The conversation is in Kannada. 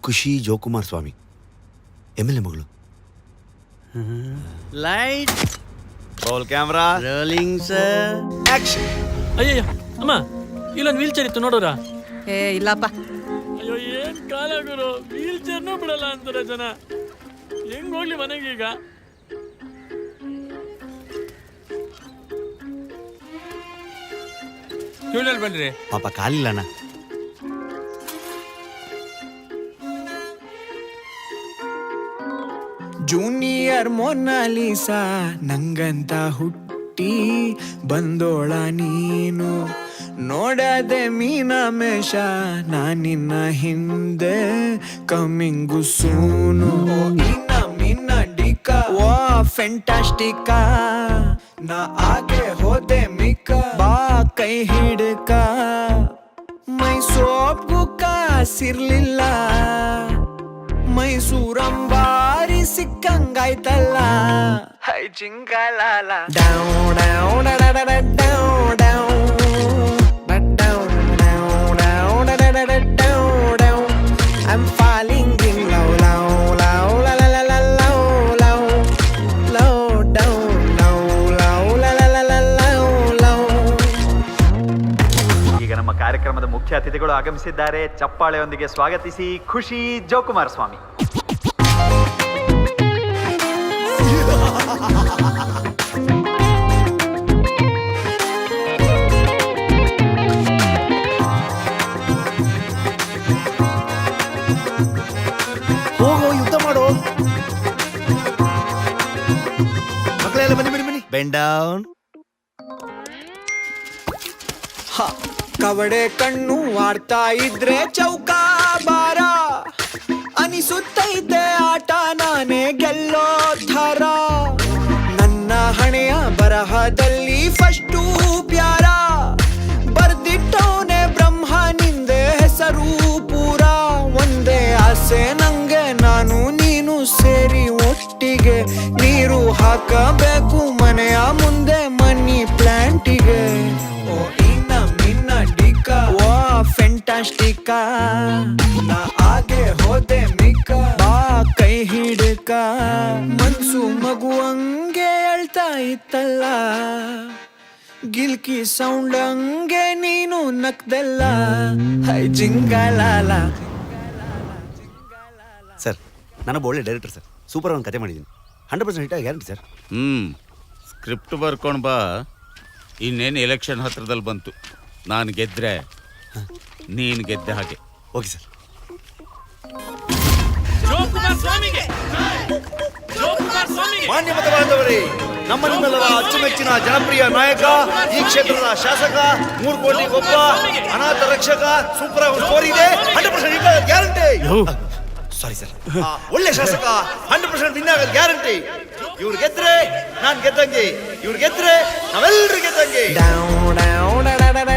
ಖುಷಿ ಜೋಕುಮಾರ್ ಸ್ವಾಮಿ MLA ಮಗಳು. Light roll camera rolling sir action. ಅಯ್ಯಯ್ಯ ಅಮ್ಮ ಇಲ್ಲೊಂದು ವೀಲ್ ಚೇರ್ ಇತ್ತು ನೋಡೋರ. ಏ ಇಲ್ಲಪ್ಪ. ಅಯ್ಯೋ ಏನ್ ಕಾಲ ಗುರು, ವೀಲ್ ಚೇರ್ನೂ ಬಿಡಲ್ಲ ಅಂತಾರೆ ಜನ. ಹೆಂಗ್ ಹೋಗ್ಲಿ ಮನೆಗೆ ಈಗ? ಇವನಲ್ಲಿ ಬನ್ರಿ. ಪಾಪ ಕಾಲಿಲ್ಲಣ್ಣ. ಜೂನಿಯರ್ ಮೊನಾಲಿಸಾ ನಂಗಂತ ಹುಟ್ಟಿ ಬಂದೋಳ ನೀನು, ನೋಡದೆ ಮೀನಮೇಷ ನಾನಿನ್ನ ಹಿಂದೆ ಕಮ್ಮಿಂಗು ಸೂನು. ಮೀನ ಡಿಕ ವಾ ಫೆಂಟಾಸ್ಟಿಕ, ನಾ ಆಗೆ ಹೋದೆ ಮಿಕ್ಕ ಬಾ ಕೈ ಹಿಡ್ಕ. ಮೈ ಸೋಪ್ಗೂ ಕಾಸಿರ್ಲಿಲ್ಲ, ಮೈಸೂರಂಬಾರಿ ಸಿಕ್ಕಂಗಾಯ್ತಲ್ಲ. ಹೈ ಜಿಂಗಲಾಲ ಡೌ ಡೌ ಡಡ ಡೌ ಡೌ ಡೌ ಡೌ ಡೌ ಡೌ ಡೌ. I'm falling in love, love, love, la la la la love, love, love, down, love, love, la la la la love, love. ಈಗ ನಮ್ಮ ಕಾರ್ಯಕ್ರಮದ ಮುಖ್ಯ ಅತಿಥಿಗಳು ಆಗಮಿಸಿದ್ದಾರೆ. ಚಪ್ಪಾಳೆಯೊಂದಿಗೆ ಸ್ವಾಗತಿಸಿ ಖುಷಿ ಜೋಕುಮಾರ್ ಸ್ವಾಮಿ. ಹೋಗೋ ಯುದ್ಧ ಮಾಡೋ ಮಕ್ಕಳೆಲ್ಲ ಬನ್ನಿ ಬನ್ನಿ ಬನ್ನಿ. Bend down. ಕವಡೆ ಕಣ್ಣು ಆಡ್ತಾ ಇದ್ರೆ ಚೌಕಾ ಬಾರ, ಅನಿಸುತ್ತೈತೆ ಆಟ ನಾನೇ ಗೆಲ್ಲೋ ಥರ. ನನ್ನ ಹಣೆಯ ಬರಹದಲ್ಲಿ ಫಸ್ಟು ಪ್ಯಾರ, ಬರ್ದಿಟ್ಟವನೆ ಬ್ರಹ್ಮ ನಿಂದೆ ಹೆಸರು ಪೂರ. ಒಂದೇ ಆಸೆ ನಂಗೆ, ನಾನು ನೀನು ಸೇರಿ ಒಟ್ಟಿಗೆ ನೀರು ಹಾಕಬೇಕು ಮನೆಯ ಮುಂದೆ ಮನಿ ಪ್ಲಾಂಟಿಗೆ. ಓ ಇನ್ನ ಮಿನ್ನ ಡಿಕ ವಾ ಫೆಂಟಾಸ್ಟಿಕ, ನಾ ಆಗೆ ಹೋದೆ ಮಿಕ್ಕ ಬಾ ಕೈ ಹಿಡ್ಕ. ಮನ್ಸು ಮಗುವಂಗೆ ಹೇಳ್ತಾ ಇತ್ತಲ್ಲ, ಗಿಲ್ಕಿ ಸೌಂಡ್ ಹಂಗೆ ನೀನು ನಕ್ದಲ್ಲ. ಹೈ ಜಿಂಗಲಾಲ. ಸರ್ ನಾನೊಬ್ಬ ಒಳ್ಳೆ ಡೈರೆಕ್ಟರ್ ಸರ್. ಸೂಪರ್ ಒಂದು ಕತೆ ಮಾಡಿದ್ದೀನಿ. 100% ಹಿಟ್ ಗ್ಯಾರಂಟಿ ಸರ್. ಸ್ಕ್ರಿಪ್ಟ್ ಬರ್ಕೊಂಡು ಬಾ. ಇನ್ನೇನು ಎಲೆಕ್ಷನ್ ಹತ್ರದಲ್ಲಿ ಬಂತು. ನಾನು ಗೆದ್ರೆ ನೀನು ಗೆದ್ದ ಹಾಗೆ. Okay sir. ಜೋಕುಮಾರ್ ಸ್ವಾಮಿಗೆ, ಜೋಕುಮಾರ್ ಸ್ವಾಮಿಗೆ. ಮಾನ್ಯ ಮತಬಾಂಧವರೇ, ನಮ್ಮ ನಿಮ್ಮೆಲ್ಲರ ಅಚ್ಚುಮೆಚ್ಚಿನ ಜನಪ್ರಿಯ ನಾಯಕ, ಈ ಕ್ಷೇತ್ರದ ಶಾಸಕ, 3 ಕೋಟಿಗೊಬ್ಬ ಅನಾಥ ರಕ್ಷಕ. ಸೂಪರ್ ಒಂದು ಸ್ಟೋರಿ ಇದೆ. 100% ಹಿಟ್ ಗ್ಯಾರಂಟಿ. Sorry sir. ಒಳ್ಳೆ ಶಾಸಕ, 100% ವಿನ್ ಆಗೋದು ಗ್ಯಾರಂಟಿ. ಇವ್ರು ಗೆದ್ರೆ ನಾನ್ ಗೆದ್ದಂಗೆ, ಇವ್ರು ಗೆದ್ರೆ ನಾವೆಲ್ಲರೂ ಗೆದ್ದಂಗೆ. ಡೌ ಡೌ ಡಡ ಡಡ